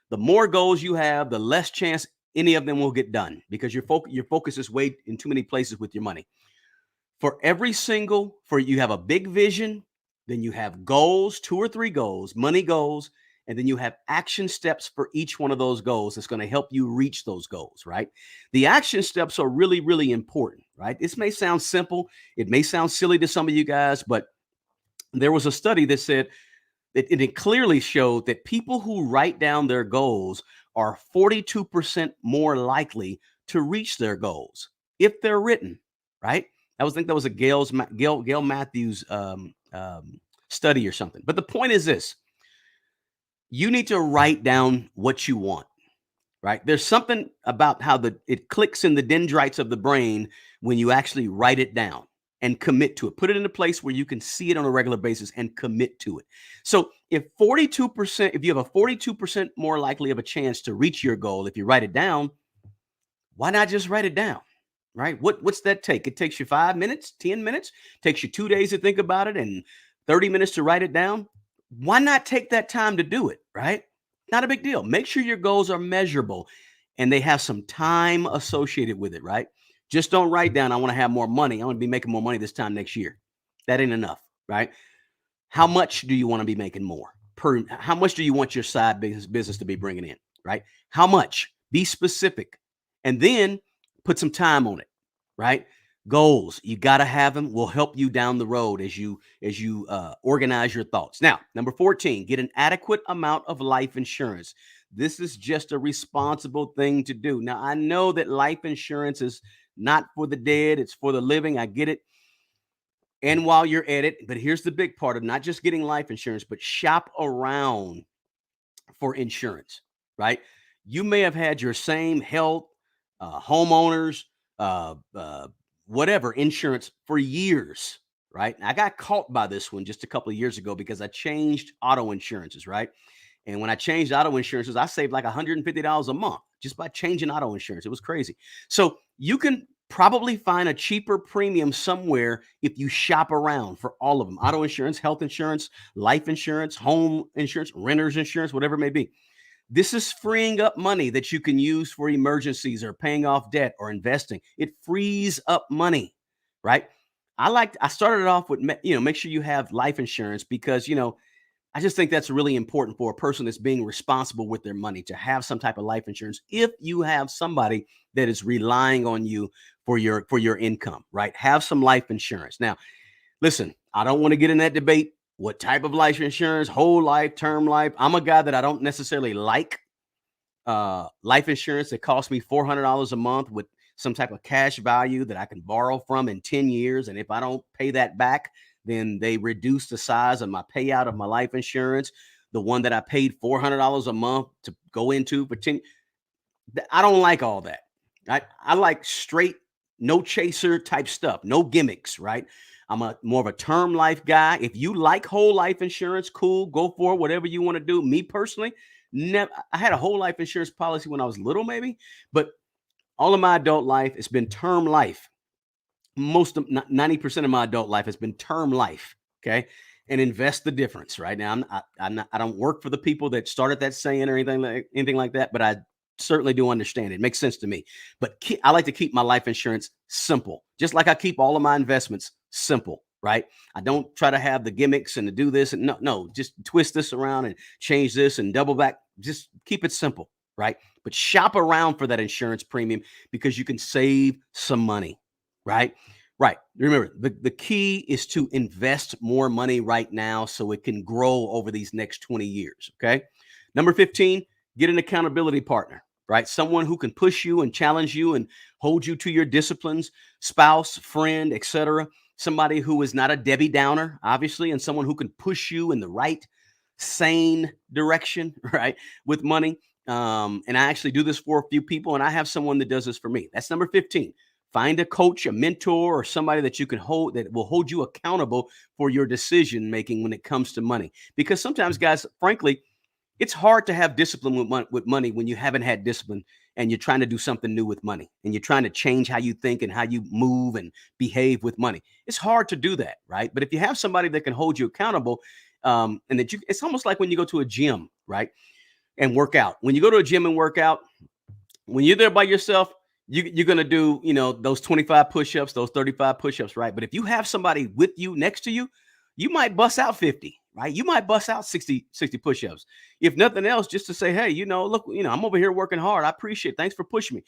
The more goals you have, the less chance any of them will get done because your focus is way in too many places with your money. For you have a big vision, then you have goals, 2 or 3 goals, money goals, and then you have action steps for each one of those goals that's going to help you reach those goals, right? The action steps are really, really important, right? This may sound simple. It may sound silly to some of you guys, but there was a study that said that it clearly showed that people who write down their goals are 42% more likely to reach their goals if they're written, right? I think that was a Gail Matthews study or something. But the point is this: you need to write down what you want, right? There's something about how it clicks in the dendrites of the brain when you actually write it down and commit to it. Put it in a place where you can see it on a regular basis and commit to it. So if you have a 42% more likely of a chance to reach your goal if you write it down, why not just write it down? Right? What's that take? It takes you 5 minutes, 10 minutes, takes you 2 days to think about it and 30 minutes to write it down. Why not take that time to do it, right? Not a big deal. Make sure your goals are measurable and they have some time associated with it, right? Just don't write down, I want to have more money. I want to be making more money this time next year. That ain't enough, right? How much do you want to be making more? How much do you want your side business to be bringing in, right? How much? Be specific. And then put some time on it, right? Goals, you got to have them, will help you down the road as you organize your thoughts. Now, number 14, get an adequate amount of life insurance. This is just a responsible thing to do. Now, I know that life insurance is not for the dead, it's for the living. I get it. And while you're at it, but here's the big part of not just getting life insurance, but shop around for insurance, right? You may have had your same health, homeowners, uh, uh, whatever insurance for years, right? I got caught by this one just a couple of years ago because I changed auto insurances, right? And when I changed auto insurances, I saved like $150 a month just by changing auto insurance. It was crazy. So you can probably find a cheaper premium somewhere if you shop around for all of them: auto insurance, health insurance, life insurance, home insurance, renter's insurance, whatever it may be. This is freeing up money that you can use for emergencies or paying off debt or investing. It frees up money, right? I started it off with, make sure you have life insurance because, I just think that's really important for a person that's being responsible with their money to have some type of life insurance if you have somebody that is relying on you for your income, right? Have some life insurance. Now, listen, I don't want to get in that debate. What type of life insurance? Whole life, term life? I'm a guy that I don't necessarily like life insurance that costs me $400 a month with some type of cash value that I can borrow from in 10 years. And if I don't pay that back, then they reduce the size of my payout of my life insurance. The one that I paid $400 a month to go into for 10. I don't like all that. I like straight, no chaser type stuff, no gimmicks, right? I'm a more of a term life guy. If you like whole life insurance, cool, go for it, whatever you want to do. Me personally, never. I had a whole life insurance policy when I was little, maybe, but all of my adult life, it's been term life. Most of 90% of my adult life has been term life. Okay. And invest the difference, right? Now, I don't work for the people that started that saying or anything like that, but I certainly do understand it. It makes sense to me. But I like to keep my life insurance simple, just like I keep all of my investments simple, right? I don't try to have the gimmicks and to do this and no, just twist this around and change this and double back. Just keep it simple, right? but shop around for that insurance premium because you can save some money, right? Right. Remember, the key is to invest more money right now so it can grow over these next 20 years. Okay. Number 15, get an accountability partner, right? Someone who can push you and challenge you and hold you to your disciplines, spouse, friend, etc. Somebody who is not a Debbie Downer, obviously, and someone who can push you in the right, sane direction, right? With money. And I actually do this for a few people, and I have someone that does this for me. That's number 15. Find a coach, a mentor, or somebody that you can hold that will hold you accountable for your decision making when it comes to money. Because sometimes, guys, frankly, it's hard to have discipline with money when you haven't had discipline and you're trying to do something new with money and you're trying to change how you think and how you move and behave with money. It's hard to do that, right? But if you have somebody that can hold you accountable, and that you, it's almost like when you go to a gym, right, and work out. When you go to a gym and work out, when you're there by yourself, you're going to do, those 25 push-ups, those 35 push-ups, right? But if you have somebody with you next to you, you might bust out 50, right? You might bust out 60 push-ups. If nothing else, just to say, hey, look, I'm over here working hard. I appreciate it. Thanks for pushing me.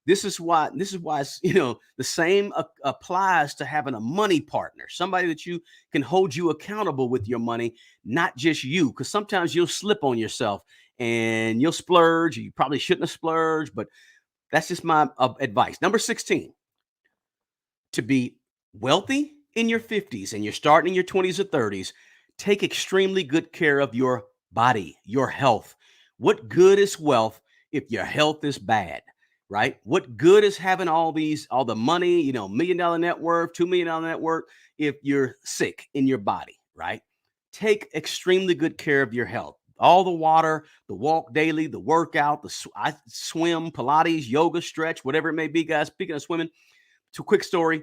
This is why it's, the same applies to having a money partner, somebody that you can hold you accountable with your money, not just you, because sometimes you'll slip on yourself and you'll splurge. You probably shouldn't have splurged, but that's just my advice. Number 16, to be wealthy in your 50s and you're starting in your 20s or 30s, take extremely good care of your body, your health. What good is wealth if your health is bad? Right? What good is having all the money, $1 million net worth, $2 million net worth, if you're sick in your body, right? Take extremely good care of your health. All the water, the walk daily, the workout, I swim, Pilates, yoga, stretch, whatever it may be, guys. Speaking of swimming, to quick story.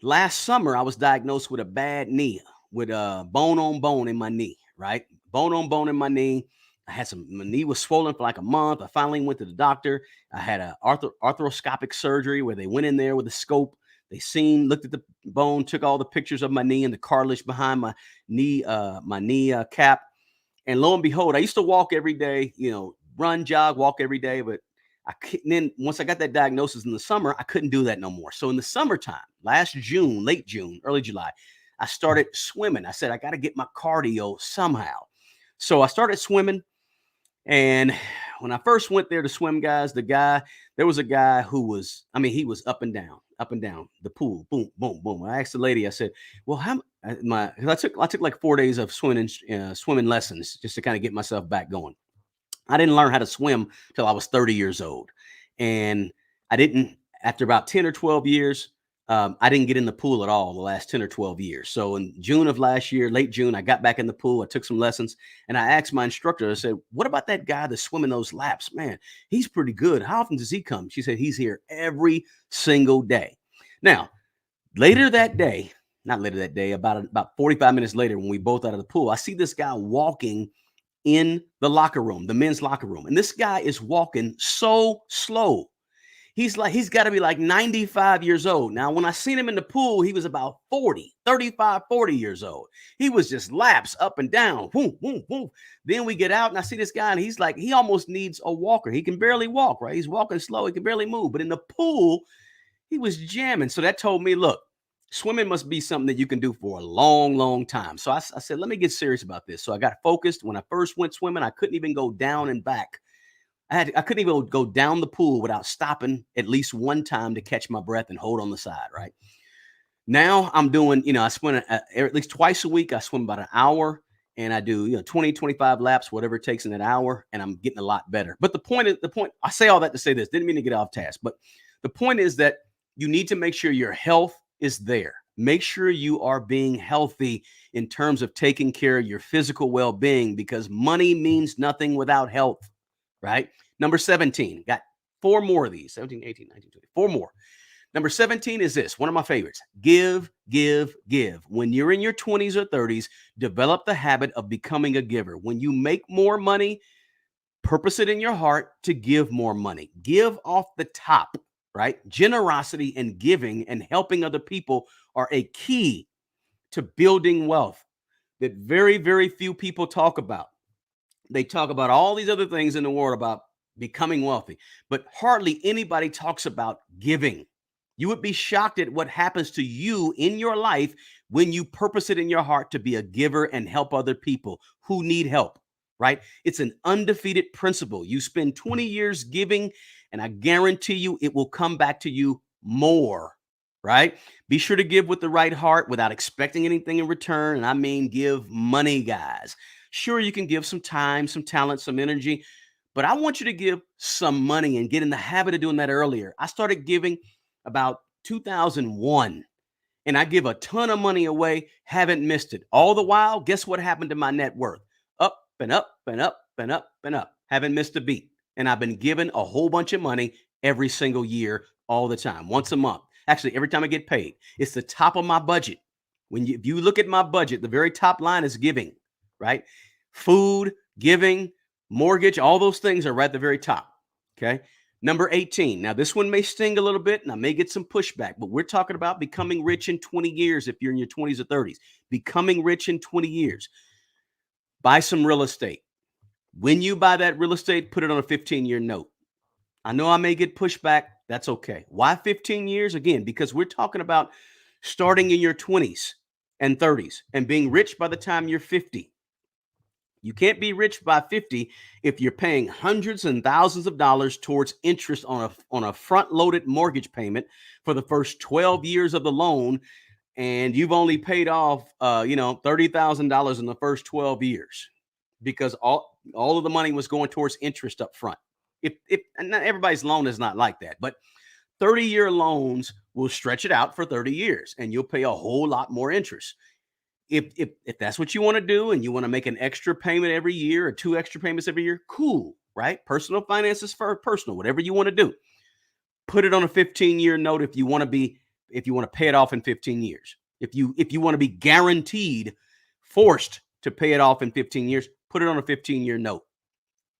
Last summer, I was diagnosed with a bad knee, with a bone on bone in my knee, right? Bone on bone in my knee. My knee was swollen for like a month. I finally went to the doctor. I had a arthroscopic surgery where they went in there with a scope. They looked at the bone, took all the pictures of my knee and the cartilage behind my knee cap. And lo and behold, I used to walk every day, run, jog, walk every day, but I couldn't. Then once I got that diagnosis in the summer, I couldn't do that no more. So in the summertime, last June, late June, early July, I started swimming. I said, I got to get my cardio somehow. So I started swimming. And when I first went there to swim, guys, there was a guy who was, he was up and down the pool, boom, boom, boom. I asked the lady, I said, well, I took like 4 days of swimming lessons just to kind of get myself back going. I didn't learn how to swim till I was 30 years old. And I didn't, after about 10 or 12 years, I didn't get in the pool at all the last 10 or 12 years. So in June of last year, late June, I got back in the pool. I took some lessons and I asked my instructor, I said, what about that guy that's swimming those laps? Man, he's pretty good. How often does he come? She said, he's here every single day. Now, later that day, not later that day, about 45 minutes later, when we both out of the pool, I see this guy walking in the locker room, the men's locker room. And this guy is walking so slow. He's got to be like 95 years old. Now, when I seen him in the pool, he was about 35, 40 years old. He was just laps up and down. Whoom, whoom, whoom. Then we get out and I see this guy and he's like, he almost needs a walker. He can barely walk, right? He's walking slow. He can barely move. But in the pool, he was jamming. So that told me, look, swimming must be something that you can do for a long, long time. So I said, let me get serious about this. So I got focused. When I first went swimming, I couldn't even go down and back. I couldn't even go down the pool without stopping at least one time to catch my breath and hold on the side, right? Now I'm doing, I swim at least twice a week. I swim about an hour and I do, 20, 25 laps, whatever it takes in that hour. And I'm getting a lot better. But the point, I say all that to say this, didn't mean to get off task, but the point is that you need to make sure your health is there. Make sure you are being healthy in terms of taking care of your physical well-being, because money means nothing without health, right? Number 17, got four more of these, 17, 18, 19, 20, four more. Number 17 is this, one of my favorites. Give, give, give. When you're in your 20s or 30s, develop the habit of becoming a giver. When you make more money, purpose it in your heart to give more money. Give off the top, right? Generosity and giving and helping other people are a key to building wealth that very, very few people talk about. They talk about all these other things in the world about becoming wealthy. But hardly anybody talks about giving. You would be shocked at what happens to you in your life when you purpose it in your heart to be a giver and help other people who need help, right? It's an undefeated principle. You spend 20 years giving, and I guarantee you it will come back to you more, right? Be sure to give with the right heart without expecting anything in return. And I mean, give money, guys. Sure, you can give some time, some talent, some energy, but I want you to give some money and get in the habit of doing that earlier. I started giving about 2001, and I give a ton of money away, haven't missed it. All the while, guess what happened to my net worth? Up and up and up and up and up. Haven't missed a beat. And I've been given a whole bunch of money every single year, all the time, once a month. Actually, every time I get paid, it's the top of my budget. If you look at my budget, the very top line is giving, right? Food, giving, mortgage, all those things are right at the very top. Okay. Number 18. Now, this one may sting a little bit and I may get some pushback, but we're talking about becoming rich in 20 years if you're in your 20s or 30s. Becoming rich in 20 years. Buy some real estate. When you buy that real estate, put it on a 15-year note. I know I may get pushback. That's okay. Why 15 years? Again, because we're talking about starting in your 20s and 30s and being rich by the time you're 50. You can't be rich by 50 if you're paying hundreds and thousands of dollars towards interest on a front-loaded mortgage payment for the first 12 years of the loan, and you've only paid off $30,000 in the first 12 years because all of the money was going towards interest up front. If and not everybody's loan is not like that, but 30-year loans will stretch it out for 30 years and you'll pay a whole lot more interest. If that's what you want to do and you want to make an extra payment every year or two extra payments every year, cool, right? Personal finances for personal, whatever you want to do. Put it on a 15-year note if you want to pay it off in 15 years. If you want to be guaranteed, forced to pay it off in 15 years, put it on a 15-year note,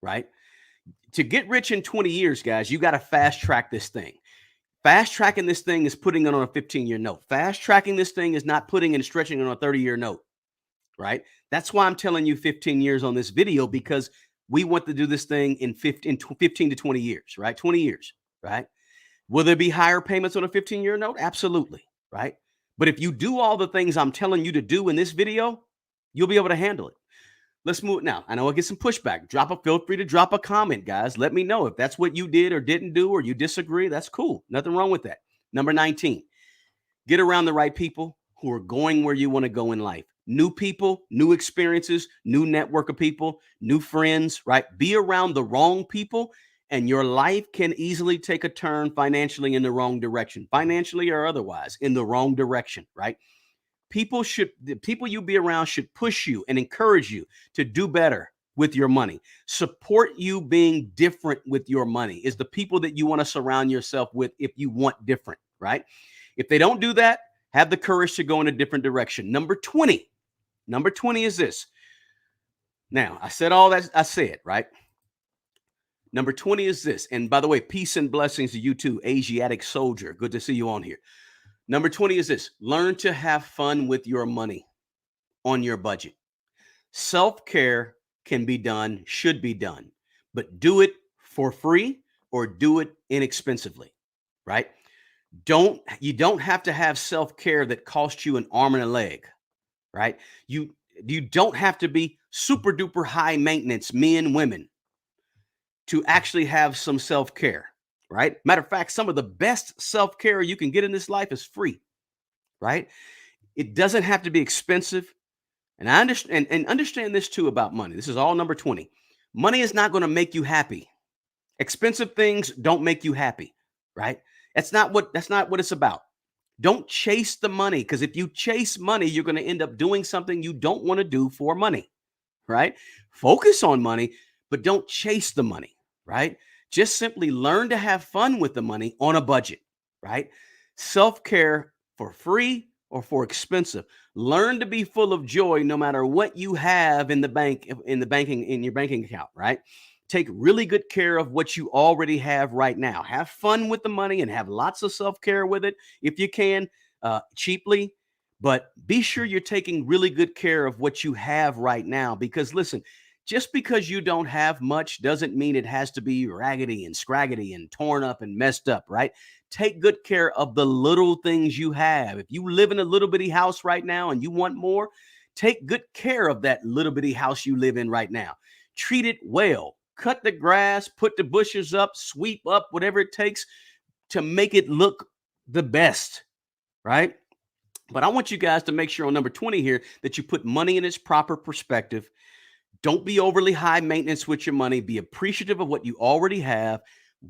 right? To get rich in 20 years, guys, you got to fast track this thing. Fast tracking this thing is putting it on a 15-year note. Fast tracking this thing is not putting and stretching it on a 30-year note, right? That's why I'm telling you 15 years on this video, because we want to do this thing in 15 to 20 years, right? 20 years, right? Will there be higher payments on a 15-year note? Absolutely, right? But if you do all the things I'm telling you to do in this video, you'll be able to handle it. Let's move now. I know I get some pushback. Feel free to drop a comment, guys. Let me know if that's what you did or didn't do or you disagree. That's cool. Nothing wrong with that. Number 19, get around the right people who are going where you want to go in life. New people, new experiences, new network of people, new friends, right? Be around the wrong people and your life can easily take a turn financially in the wrong direction, financially or otherwise, in the wrong direction, right? The people you be around should push you and encourage you to do better with your money. Support you being different with your money is the people that you want to surround yourself with if you want different, right? If they don't do that, have the courage to go in a different direction. Number 20 is this. Now, I said all that I said, right? Number 20 is this. And by the way, peace and blessings to you too, Asiatic soldier. Good to see you on here. Number 20 is this. Learn to have fun with your money on your budget. Self-care can be done, should be done, but do it for free or do it inexpensively, right? You don't have to have self-care that costs you an arm and a leg, right? You don't have to be super duper high maintenance men, women to actually have some self-care, right? Matter of fact, some of the best self-care you can get in this life is free, right? It doesn't have to be expensive. And I understand and understand this too about money. This is all number 20. Money is not going to make you happy. Expensive things don't make you happy, right? That's not what it's about. Don't chase the money, because if you chase money, you're going to end up doing something you don't want to do for money, right? Focus on money, but don't chase the money, right? Just simply learn to have fun with the money on a budget, right? Self-care for free or for expensive. Learn to be full of joy no matter what you have in your banking account, right? Take really good care of what you already have right now. Have fun with the money and have lots of self-care with it if you can, cheaply. But be sure you're taking really good care of what you have right now, because listen, Just because you don't have much doesn't mean it has to be raggedy and scraggedy and torn up and messed up, right? Take good care of the little things you have. If you live in a little bitty house right now and you want more, take good care of that little bitty house you live in right now. Treat it well. Cut the grass, put the bushes up, sweep up, whatever it takes to make it look the best, right? But I want you guys to make sure on number 20 here that you put money in its proper perspective. Don't be overly high maintenance with your money. Be appreciative of what you already have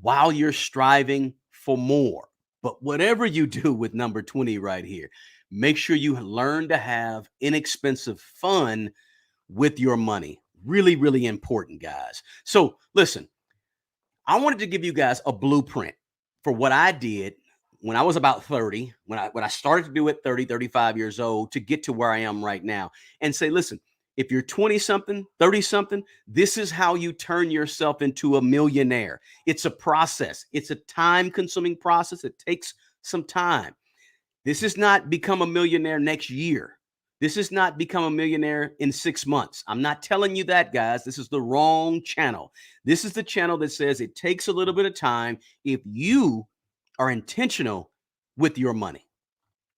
while you're striving for more. But whatever you do with number 20 right here, make sure you learn to have inexpensive fun with your money. Really, really important, guys. So listen, I wanted to give you guys a blueprint for what I did when I was about 30, when I started to do it 30, 35 years old to get to where I am right now and say, listen, if you're 20 something, 30 something, this is how you turn yourself into a millionaire. It's a process. It's a time consuming process. It takes some time. This is not become a millionaire next year. This is not become a millionaire in 6 months. I'm not telling you that, guys. This is the wrong channel. This is the channel that says it takes a little bit of time if you are intentional with your money,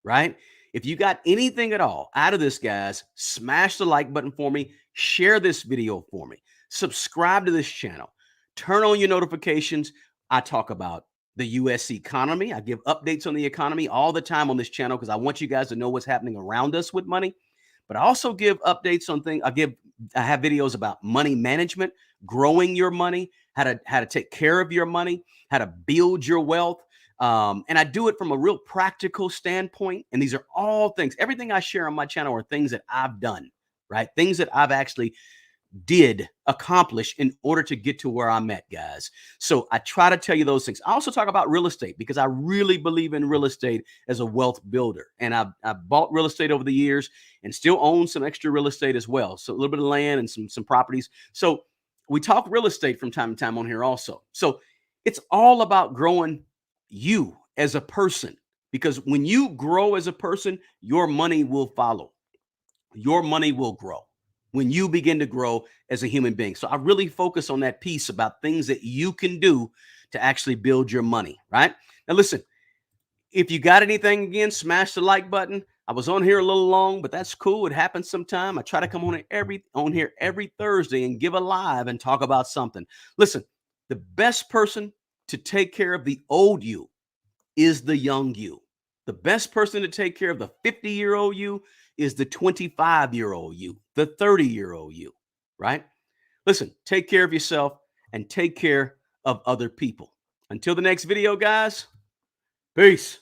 right? If you got anything at all out of this, guys, smash the like button for me, share this video for me, subscribe to this channel, turn on your notifications. I talk about the US economy. I give updates on the economy all the time on this channel because I want you guys to know what's happening around us with money. But I also give updates on things. I have videos about money management, growing your money, how to take care of your money, how to build your wealth. And I do it from a real practical standpoint. And these are all things, everything I share on my channel are things that I've done, right? Things that I've actually did accomplish in order to get to where I'm at, guys. So I try to tell you those things. I also talk about real estate because I really believe in real estate as a wealth builder. And I've bought real estate over the years and still own some extra real estate as well. So a little bit of land and some properties. So we talk real estate from time to time on here also. So it's all about growing you as a person, because when you grow as a person, your money will follow. Your money will grow when you begin to grow as a human being. So I really focus on that piece about things that you can do to actually build your money, right? Now, listen, if you got anything, again, smash the like button. I was on here a little long, but that's cool. It happens sometime. I try to come on here every Thursday and give a live and talk about something. Listen, the best person to take care of the old you is the young you. The best person to take care of the 50-year-old you is the 25-year-old you, the 30-year-old you, right? Listen, take care of yourself and take care of other people. Until the next video, guys, peace.